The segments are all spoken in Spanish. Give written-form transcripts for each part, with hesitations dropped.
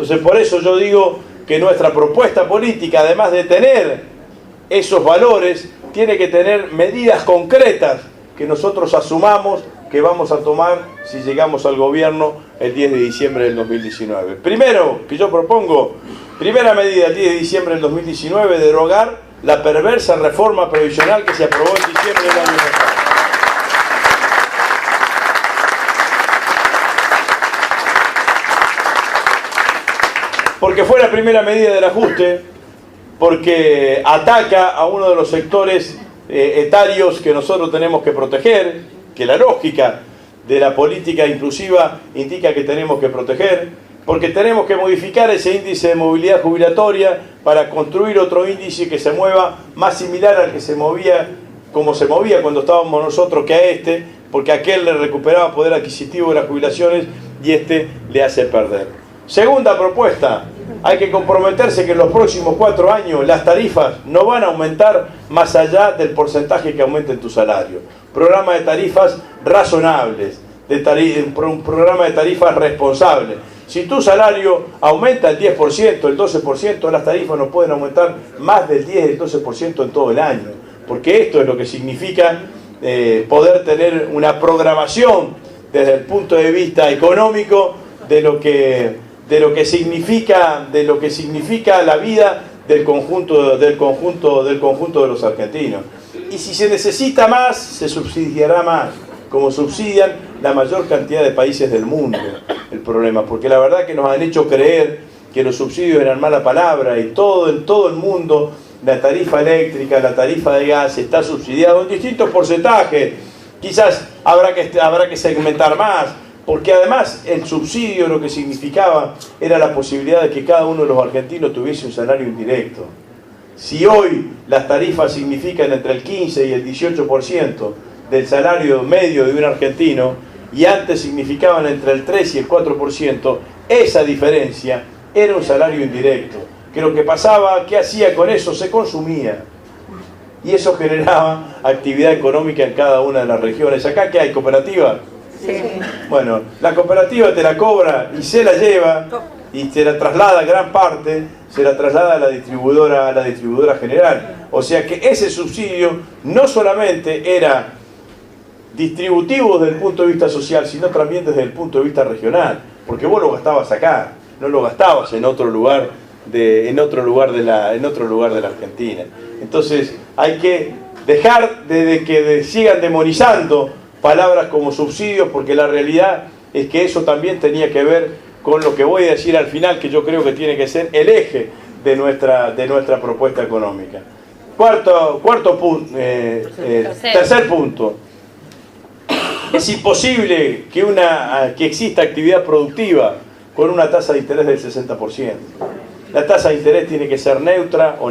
Entonces, por eso yo digo que nuestra propuesta política, además de tener esos valores, tiene que tener medidas concretas que nosotros asumamos que vamos a tomar si llegamos al gobierno el 10 de diciembre del 2019. Primero, que yo propongo, primera medida el 10 de diciembre del 2019, derogar la perversa reforma previsional que se aprobó en diciembre del año pasado. Porque fue la primera medida del ajuste, porque ataca a uno de los sectores etarios que nosotros tenemos que proteger, que la lógica de la política inclusiva indica que tenemos que proteger, porque tenemos que modificar ese índice de movilidad jubilatoria para construir otro índice que se mueva más similar al que se movía, como se movía cuando estábamos nosotros, que a este, porque aquel le recuperaba poder adquisitivo de las jubilaciones y este le hace perder. Segunda propuesta, hay que comprometerse que en los próximos 4 años las tarifas no van a aumentar más allá del porcentaje que aumente en tu salario. Programa de tarifas razonables, un programa de tarifas responsable. Si tu salario aumenta el 10%, el 12%, las tarifas no pueden aumentar más del 10, el 12% en todo el año. Porque esto es lo que significa poder tener una programación desde el punto de vista económico de lo que significa la vida del conjunto de los argentinos. Y si se necesita más, se subsidiará más, como subsidian la mayor cantidad de países del mundo el problema, porque la verdad que nos han hecho creer que los subsidios eran mala palabra y en todo el mundo la tarifa eléctrica, la tarifa de gas está subsidiada en distintos porcentajes. Quizás habrá que segmentar más, porque además el subsidio lo que significaba era la posibilidad de que cada uno de los argentinos tuviese un salario indirecto. Si hoy las tarifas significan entre el 15 y el 18% del salario medio de un argentino, y antes significaban entre el 3 y el 4%, esa diferencia era un salario indirecto. Que lo que pasaba, ¿qué hacía con eso? Se consumía. Y eso generaba actividad económica en cada una de las regiones. ¿Acá qué hay? ¿Cooperativa? Sí. Bueno, la cooperativa te la cobra y se la lleva y se la traslada gran parte, se la traslada a la distribuidora general. O sea que ese subsidio no solamente era distributivo desde el punto de vista social, sino también desde el punto de vista regional, porque vos lo gastabas acá, no lo gastabas en otro lugar de la Argentina. Entonces hay que dejar de que sigan demonizando palabras como subsidios, porque la realidad es que eso también tenía que ver con lo que voy a decir al final, que yo creo que tiene que ser el eje de nuestra propuesta económica. Tercer punto. Es imposible que exista actividad productiva con una tasa de interés del 60%. La tasa de interés tiene que ser neutra o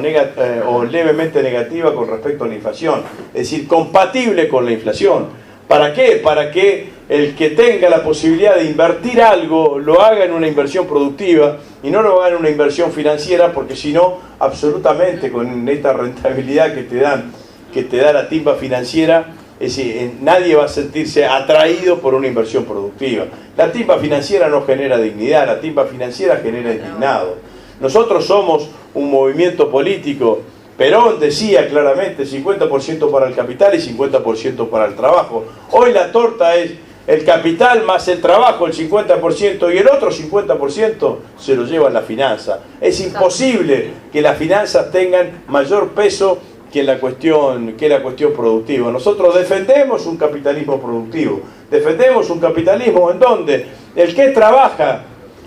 levemente negativa con respecto a la inflación, es decir, compatible con la inflación. ¿Para qué? Para que el que tenga la posibilidad de invertir algo lo haga en una inversión productiva y no lo haga en una inversión financiera, porque si no, absolutamente con esta rentabilidad que te da la timba financiera, es decir, nadie va a sentirse atraído por una inversión productiva. La timba financiera no genera dignidad, la timba financiera genera indignado. Nosotros somos un movimiento político. Perón decía claramente 50% para el capital y 50% para el trabajo. Hoy la torta es el capital más el trabajo, el 50%, y el otro 50% se lo lleva la finanza. Es imposible que las finanzas tengan mayor peso que la cuestión productiva. Nosotros defendemos un capitalismo productivo, defendemos un capitalismo en donde el que trabaja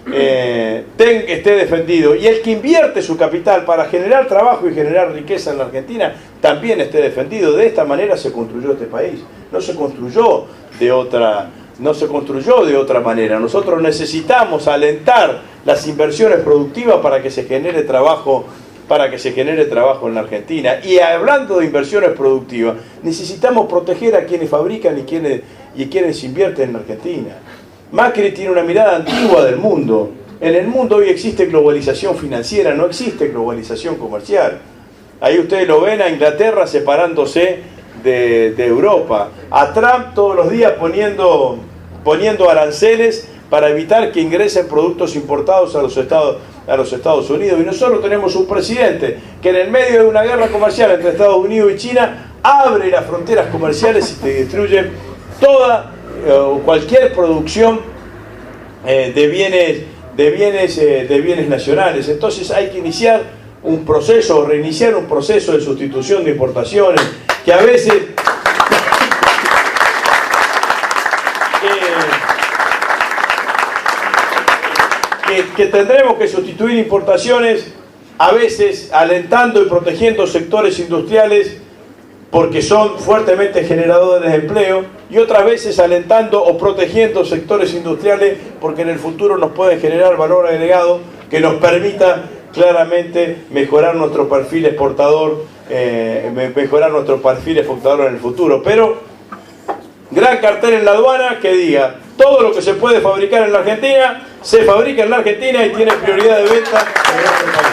esté defendido, y el que invierte su capital para generar trabajo y generar riqueza en la Argentina también esté defendido. De esta manera se construyó este país, no se construyó de otra manera. Nosotros necesitamos alentar las inversiones productivas para que se genere trabajo en la Argentina. Y hablando de inversiones productivas, necesitamos proteger a quienes fabrican y quienes invierten en la Argentina. Macri tiene una mirada antigua del mundo. En el mundo hoy existe globalización financiera, no existe globalización comercial. Ahí ustedes lo ven a Inglaterra separándose de Europa. A Trump todos los días poniendo aranceles para evitar que ingresen productos importados a los Estados Unidos. Y nosotros tenemos un presidente que en el medio de una guerra comercial entre Estados Unidos y China abre las fronteras comerciales y te destruye toda o cualquier producción de bienes nacionales. Entonces hay que iniciar un proceso, o reiniciar un proceso de sustitución de importaciones, que a veces que tendremos que sustituir importaciones, a veces alentando y protegiendo sectores industriales porque son fuertemente generadores de empleo, y otras veces alentando o protegiendo sectores industriales porque en el futuro nos pueden generar valor agregado que nos permita claramente mejorar nuestro perfil exportador, en el futuro. Pero gran cartel en la aduana que diga: todo lo que se puede fabricar en la Argentina, se fabrica en la Argentina y tiene prioridad de venta en nuestro país.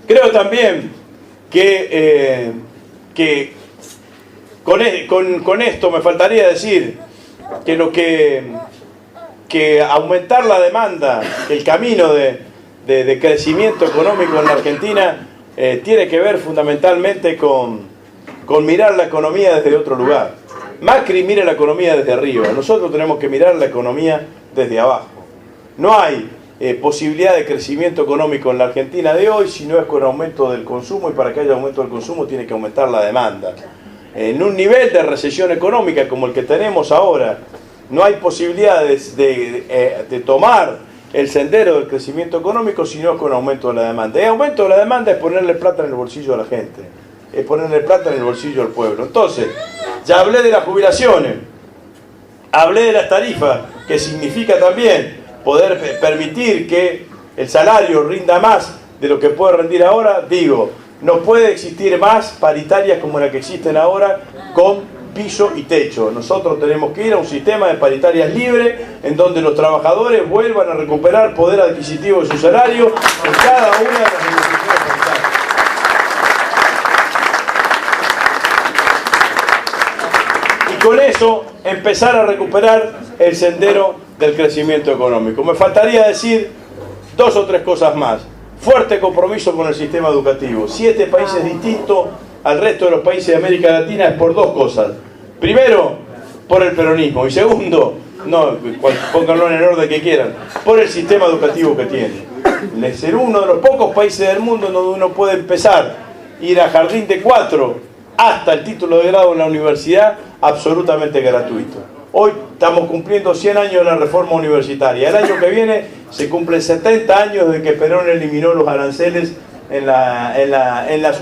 Creo también que con esto me faltaría decir que aumentar la demanda, el camino de crecimiento económico en la Argentina tiene que ver fundamentalmente con mirar la economía desde otro lugar. Macri mira la economía desde arriba, nosotros tenemos que mirar la economía desde abajo. No hay posibilidad de crecimiento económico en la Argentina de hoy si no es con aumento del consumo, y para que haya aumento del consumo tiene que aumentar la demanda. En un nivel de recesión económica como el que tenemos ahora, no hay posibilidades de tomar el sendero del crecimiento económico si no es con aumento de la demanda. Y aumento de la demanda es ponerle plata en el bolsillo a la gente, es ponerle plata en el bolsillo al pueblo. Entonces, ya hablé de las jubilaciones, hablé de las tarifas, que significa también poder permitir que el salario rinda más de lo que puede rendir ahora. Digo, no puede existir más paritarias como la que existen ahora, con piso y techo. Nosotros tenemos que ir a un sistema de paritarias libre, en donde los trabajadores vuelvan a recuperar poder adquisitivo de su salario en cada una de las negociaciones paritarias. Y con eso empezar a recuperar el sendero del crecimiento económico. Me faltaría decir 2 o 3 cosas más. Fuerte compromiso con el sistema educativo. 7 países distintos al resto de los países de América Latina es por 2 cosas. Primero, por el peronismo. Y segundo, no, pónganlo en el orden que quieran, por el sistema educativo que tiene. De ser uno de los pocos países del mundo donde uno puede empezar, ir a jardín de 4 hasta el título de grado en la universidad, absolutamente gratuito. Hoy estamos cumpliendo 100 años de la reforma universitaria. El año que viene se cumplen 70 años de que Perón eliminó los aranceles en las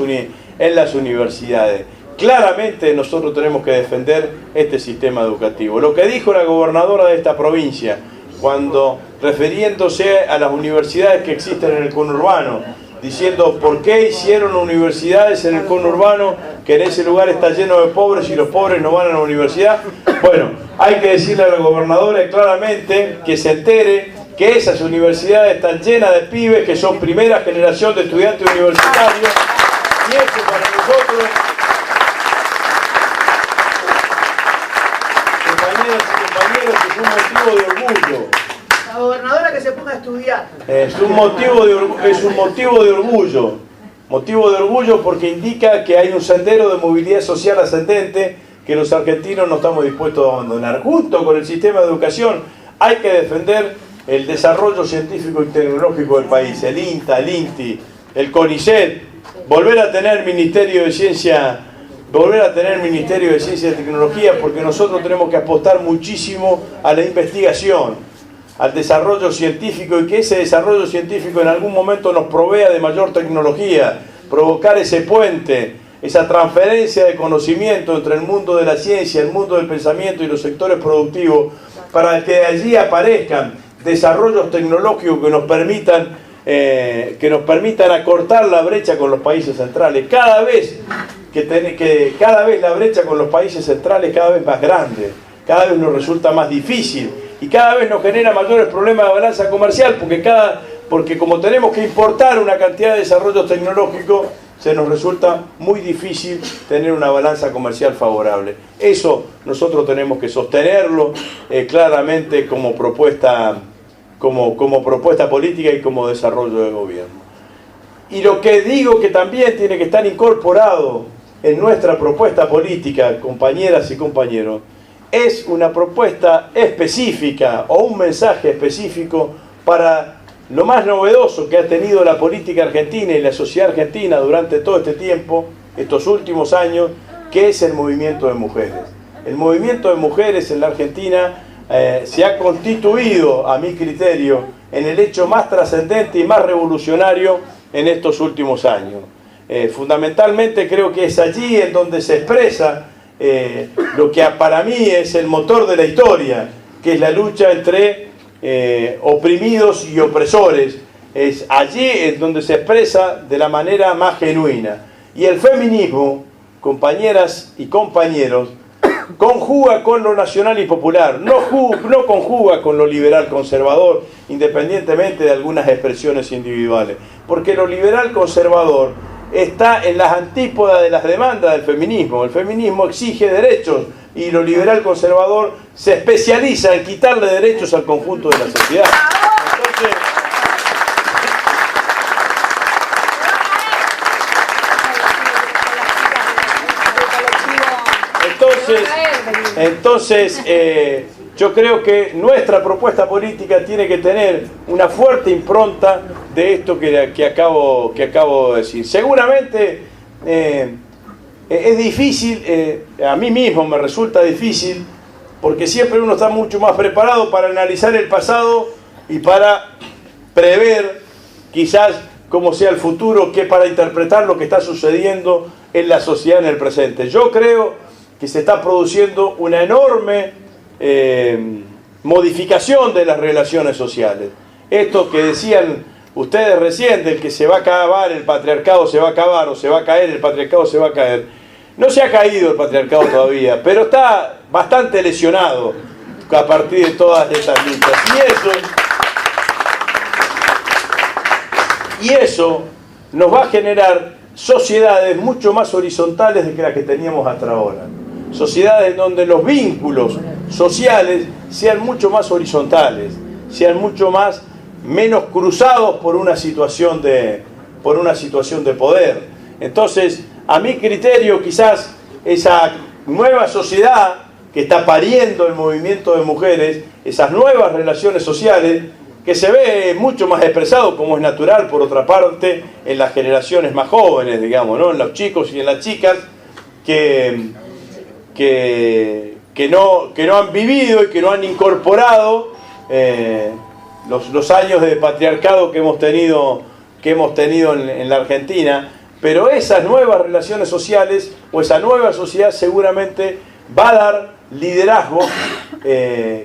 universidades. Claramente nosotros tenemos que defender este sistema educativo. Lo que dijo la gobernadora de esta provincia, cuando refiriéndose a las universidades que existen en el conurbano, diciendo por qué hicieron universidades en el conurbano, que en ese lugar está lleno de pobres y los pobres no van a la universidad. Bueno, hay que decirle a la gobernadora claramente que se entere que esas universidades están llenas de pibes que son primera generación de estudiantes universitarios, y eso para nosotros, compañeras y compañeros, es un motivo de orgullo. La gobernadora que se ponga a estudiar. Es un motivo de orgullo porque indica que hay un sendero de movilidad social ascendente que los argentinos no estamos dispuestos a abandonar. Junto con el sistema de educación hay que defender el desarrollo científico y tecnológico del país, el INTA, el INTI, el CONICET, volver a tener Ministerio de Ciencia, y Tecnología, porque nosotros tenemos que apostar muchísimo a la investigación, al desarrollo científico, y que ese desarrollo científico en algún momento nos provea de mayor tecnología, provocar ese puente, esa transferencia de conocimiento entre el mundo de la ciencia, el mundo del pensamiento y los sectores productivos, para que de allí aparezcan desarrollos tecnológicos que nos permitan acortar la brecha con los países centrales. Cada vez la brecha con los países centrales cada vez más grande, cada vez nos resulta más difícil y cada vez nos genera mayores problemas de balanza comercial, porque como tenemos que importar una cantidad de desarrollos tecnológicos, se nos resulta muy difícil tener una balanza comercial favorable. Eso nosotros tenemos que sostenerlo claramente como propuesta política y como desarrollo de gobierno. Y lo que digo que también tiene que estar incorporado en nuestra propuesta política, compañeras y compañeros, es una propuesta específica o un mensaje específico para lo más novedoso que ha tenido la política argentina y la sociedad argentina durante todo este tiempo, estos últimos años, que es el movimiento de mujeres. El movimiento de mujeres en la Argentina se ha constituido, a mi criterio, en el hecho más trascendente y más revolucionario en estos últimos años. Fundamentalmente creo que es allí en donde se expresa lo que para mí es el motor de la historia, que es la lucha entre oprimidos y opresores. Es allí en donde se expresa de la manera más genuina. Y el feminismo, compañeras y compañeros, conjuga con lo nacional y popular, no conjuga con lo liberal conservador, independientemente de algunas expresiones individuales, porque lo liberal conservador está en las antípodas de las demandas del feminismo. El feminismo exige derechos y lo liberal conservador se especializa en quitarle derechos al conjunto de la sociedad. Entonces, yo creo que nuestra propuesta política tiene que tener una fuerte impronta de esto que acabo de decir. Seguramente es difícil, a mí mismo me resulta difícil, porque siempre uno está mucho más preparado para analizar el pasado y para prever quizás cómo sea el futuro, que para interpretar lo que está sucediendo en la sociedad en el presente. Yo creo que se está produciendo una enorme modificación de las relaciones sociales. Esto que decían ustedes recién, del que se va a acabar el patriarcado, se va a acabar, o se va a caer el patriarcado, se va a caer. No se ha caído el patriarcado todavía, pero está bastante lesionado a partir de todas estas luchas. Y eso nos va a generar sociedades mucho más horizontales de que las que teníamos hasta ahora. Sociedades donde los vínculos sociales sean mucho más horizontales, sean mucho menos cruzados por una situación de poder. Entonces, a mi criterio, quizás esa nueva sociedad que está pariendo el movimiento de mujeres, esas nuevas relaciones sociales, que se ve mucho más expresado, como es natural, por otra parte, en las generaciones más jóvenes, digamos, ¿no? En los chicos y en las chicas que no han vivido y que no han incorporado los años de patriarcado que hemos tenido en la Argentina. Pero esas nuevas relaciones sociales o esa nueva sociedad seguramente va a dar liderazgos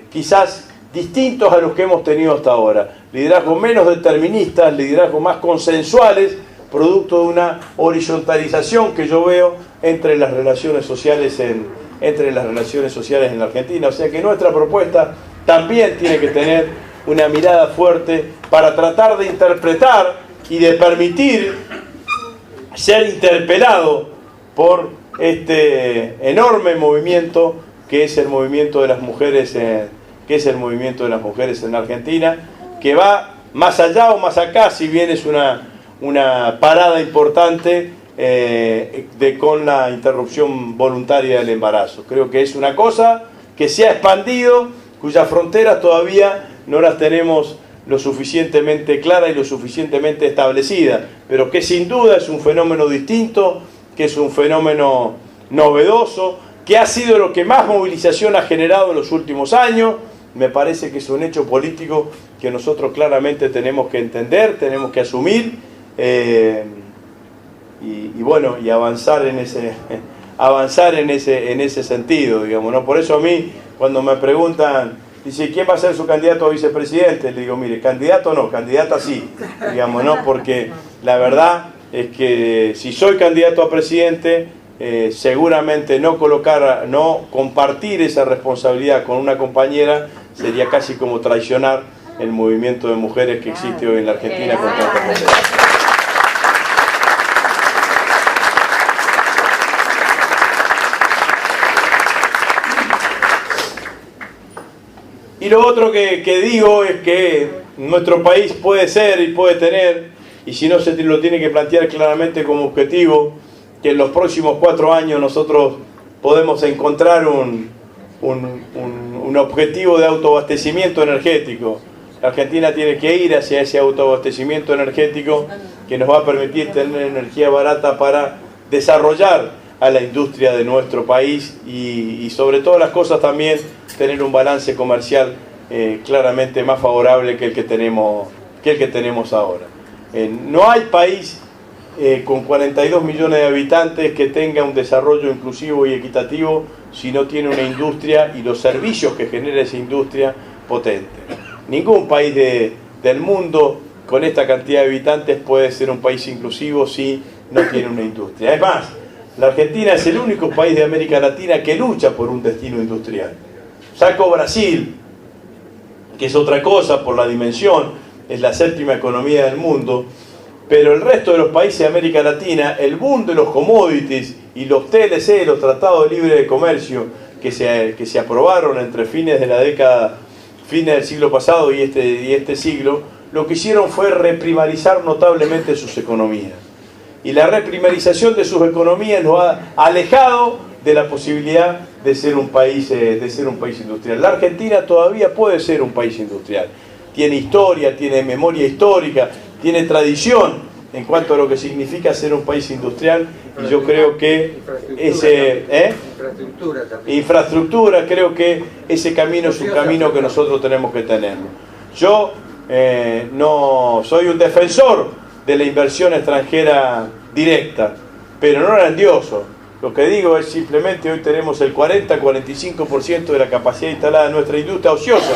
quizás distintos a los que hemos tenido hasta ahora. Liderazgos menos deterministas, liderazgos más consensuales, producto de una horizontalización que yo veo entre las relaciones sociales en la Argentina. O sea que nuestra propuesta también tiene que tener una mirada fuerte para tratar de interpretar y de permitir ser interpelado por este enorme movimiento que es el movimiento de las mujeres en la Argentina, que va más allá o más acá, si bien es una parada importante con la interrupción voluntaria del embarazo. Creo que es una cosa que se ha expandido, cuyas fronteras todavía no las tenemos lo suficientemente clara y lo suficientemente establecida, pero que sin duda es un fenómeno distinto, que es un fenómeno novedoso, que ha sido lo que más movilización ha generado en los últimos años. Me parece que es un hecho político que nosotros claramente tenemos que entender, tenemos que asumir y avanzar en ese sentido, digamos, ¿no? Por eso a mí, cuando me preguntan, dice, ¿quién va a ser su candidato a vicepresidente? Le digo, mire, candidato no, candidata sí, digamos, ¿no? Porque la verdad es que si soy candidato a presidente, seguramente no compartir esa responsabilidad con una compañera sería casi como traicionar el movimiento de mujeres que existe hoy en la Argentina con tanta potencia. Y lo otro que digo es que nuestro país puede ser y puede tener, y si no se lo tiene que plantear claramente como objetivo, que en los próximos 4 años nosotros podemos encontrar un objetivo de autoabastecimiento energético. La Argentina tiene que ir hacia ese autoabastecimiento energético que nos va a permitir tener energía barata para desarrollar a la industria de nuestro país y sobre todas las cosas también tener un balance comercial claramente más favorable que el que tenemos ahora. No hay país con 42 millones de habitantes que tenga un desarrollo inclusivo y equitativo si no tiene una industria y los servicios que genera esa industria potente. Ningún país del mundo con esta cantidad de habitantes puede ser un país inclusivo si no tiene una industria. Es más, la Argentina es el único país de América Latina que lucha por un destino industrial. Saco Brasil, que es otra cosa por la dimensión, es la 7ª economía del mundo, pero el resto de los países de América Latina, el boom de los commodities y los TLC, los tratados de libre comercio que se aprobaron entre fines del siglo pasado y este siglo, lo que hicieron fue reprimarizar notablemente sus economías. Y la reprimarización de sus economías nos ha alejado de la posibilidad de ser un país industrial. La Argentina todavía puede ser un país industrial. Tiene historia, tiene memoria histórica, tiene tradición en cuanto a lo que significa ser un país industrial, y yo creo que infraestructura, creo que ese camino es un camino que nosotros tenemos que tener. Yo no soy un defensor de la inversión extranjera directa, pero no grandioso. Lo que digo es simplemente hoy tenemos el 40-45% de la capacidad instalada en nuestra industria ociosa.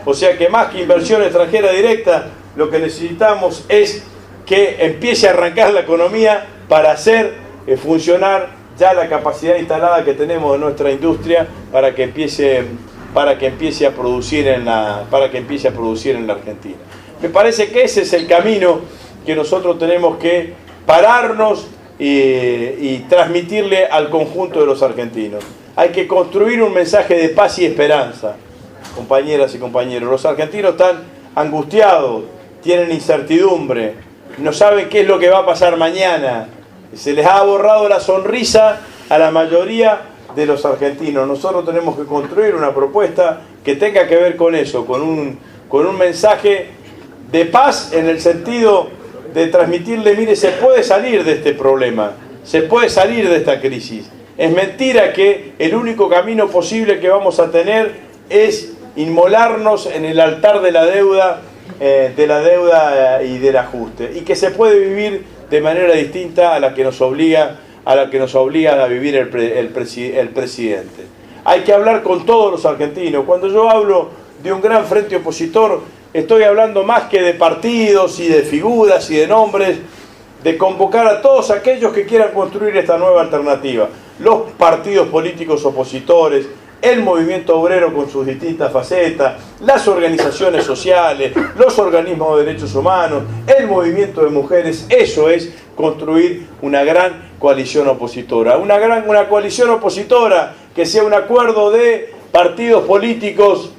O sea que más que inversión extranjera directa, lo que necesitamos es que empiece a arrancar la economía para hacer funcionar ya la capacidad instalada que tenemos en nuestra industria para que empiece a producir en la Argentina. Me parece que ese es el camino que nosotros tenemos que pararnos y transmitirle al conjunto de los argentinos. Hay que construir un mensaje de paz y esperanza, compañeras y compañeros. Los argentinos están angustiados, tienen incertidumbre, no saben qué es lo que va a pasar mañana. Se les ha borrado la sonrisa a la mayoría de los argentinos. Nosotros tenemos que construir una propuesta que tenga que ver con eso, con un mensaje de paz en el sentido de transmitirle, mire, se puede salir de este problema, se puede salir de esta crisis. Es mentira que el único camino posible que vamos a tener es inmolarnos en el altar de la deuda y del ajuste, y que se puede vivir de manera distinta a la que nos obliga a vivir el presidente. Hay que hablar con todos los argentinos. Cuando yo hablo de un gran frente opositor, estoy hablando más que de partidos y de figuras y de nombres, de convocar a todos aquellos que quieran construir esta nueva alternativa. Los partidos políticos opositores, el movimiento obrero con sus distintas facetas, las organizaciones sociales, los organismos de derechos humanos, el movimiento de mujeres. Eso es construir una gran coalición opositora. Una coalición opositora que sea un acuerdo de partidos políticos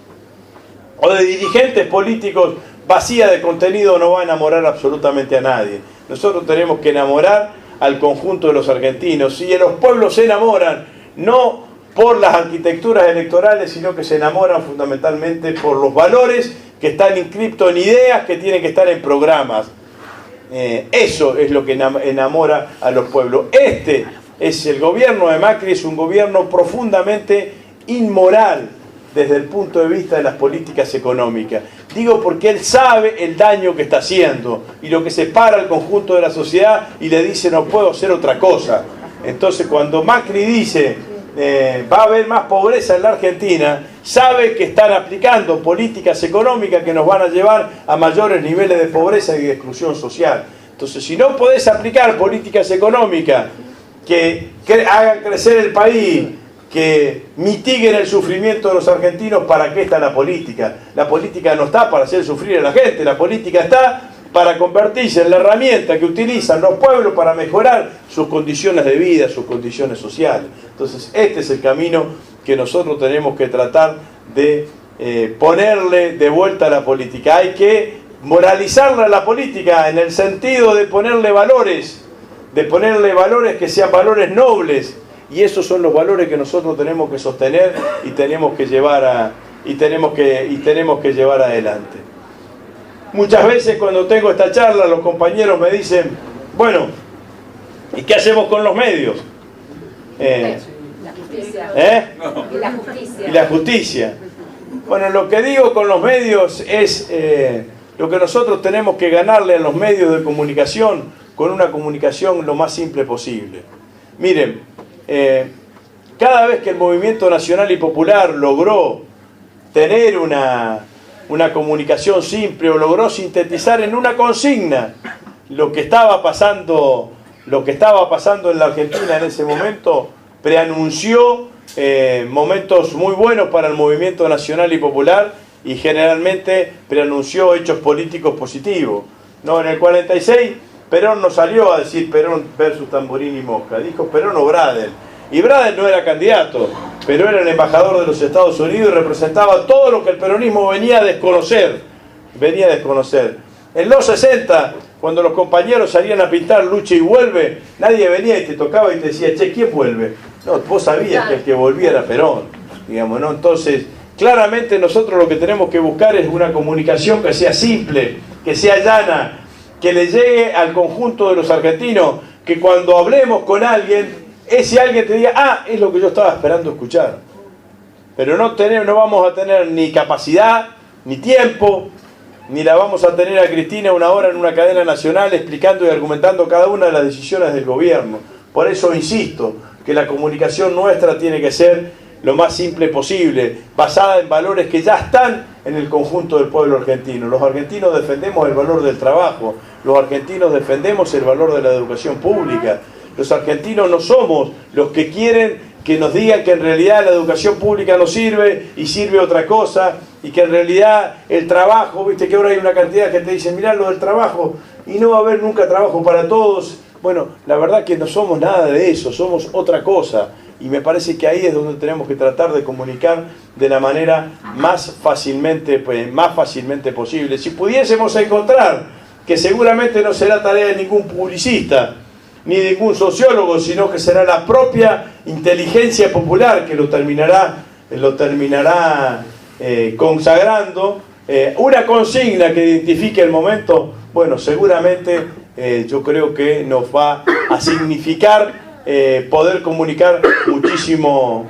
o de dirigentes políticos vacía de contenido. No va a enamorar absolutamente a nadie. Nosotros tenemos que enamorar al conjunto de los argentinos. Y los pueblos se enamoran, no por las arquitecturas electorales, sino que se enamoran fundamentalmente por los valores que están inscriptos en ideas que tienen que estar en programas. Eso es lo que enamora a los pueblos. Este es el gobierno de Macri, es un gobierno profundamente inmoral desde el punto de vista de las políticas económicas. Digo porque él sabe el daño que está haciendo y lo que separa al conjunto de la sociedad y le dice no puedo hacer otra cosa. Entonces cuando Macri dice va a haber más pobreza en la Argentina, sabe que están aplicando políticas económicas que nos van a llevar a mayores niveles de pobreza y de exclusión social. Entonces si no podés aplicar políticas económicas que hagan crecer el país, que mitiguen el sufrimiento de los argentinos, ¿para qué está la política? La política no está para hacer sufrir a la gente, la política está para convertirse en la herramienta que utilizan los pueblos para mejorar sus condiciones de vida, sus condiciones sociales. Entonces este es el camino que nosotros tenemos que tratar de ponerle de vuelta a la política, hay que moralizarla a la política en el sentido de ponerle valores que sean valores nobles, y esos son los valores que nosotros tenemos que sostener y tenemos que llevar adelante. Muchas veces cuando tengo esta charla los compañeros me dicen, bueno, ¿y qué hacemos con los medios? La justicia. Y la justicia. Bueno, lo que digo con los medios es lo que nosotros tenemos que ganarle a los medios de comunicación con una comunicación lo más simple posible. Miren, cada vez que el Movimiento Nacional y Popular logró tener una comunicación simple o logró sintetizar en una consigna lo que estaba pasando en la Argentina en ese momento, preanunció momentos muy buenos para el Movimiento Nacional y Popular y generalmente preanunció hechos políticos positivos. No, en el 46 Perón no salió a decir Perón versus Tamborini y Mosca, dijo Perón o Bradel. Y Bradel no era candidato, pero era el embajador de los Estados Unidos y representaba todo lo que el peronismo venía a desconocer. En los 60, cuando los compañeros salían a pintar Lucha y Vuelve, nadie venía y te tocaba y te decía, che, ¿quién vuelve? No, vos sabías que el que volvía era Perón, digamos, ¿no? Entonces, claramente nosotros lo que tenemos que buscar es una comunicación que sea simple, que sea llana, que le llegue al conjunto de los argentinos, que cuando hablemos con alguien, ese alguien te diga, ah, es lo que yo estaba esperando escuchar. Pero no vamos a tener ni capacidad, ni tiempo, ni la vamos a tener a Cristina una hora en una cadena nacional explicando y argumentando cada una de las decisiones del gobierno. Por eso insisto, que la comunicación nuestra tiene que ser lo más simple posible, basada en valores que ya están en el conjunto del pueblo argentino. Los argentinos defendemos el valor del trabajo, los argentinos defendemos el valor de la educación pública. Los argentinos no somos los que quieren que nos digan que en realidad la educación pública no sirve y sirve otra cosa, y que en realidad el trabajo, viste que ahora hay una cantidad que te dicen, mirá lo del trabajo, y no va a haber nunca trabajo para todos. Bueno, la verdad que no somos nada de eso, somos otra cosa, y me parece que ahí es donde tenemos que tratar de comunicar de la manera más fácilmente posible. Si pudiésemos encontrar, que seguramente no será tarea de ningún publicista, ni de ningún sociólogo, sino que será la propia inteligencia popular que lo terminará consagrando, una consigna que identifique el momento, bueno, seguramente yo creo que nos va a significar poder comunicar muchísimo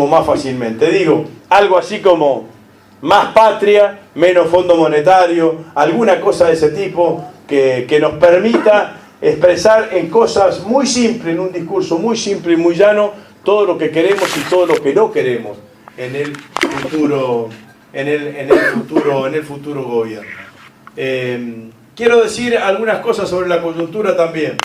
más fácilmente. Digo, algo así como más patria, menos fondo monetario, alguna cosa de ese tipo que nos permita expresar en cosas muy simples, en un discurso muy simple y muy llano, todo lo que queremos y todo lo que no queremos en el futuro gobierno. Quiero decir algunas cosas sobre la coyuntura también.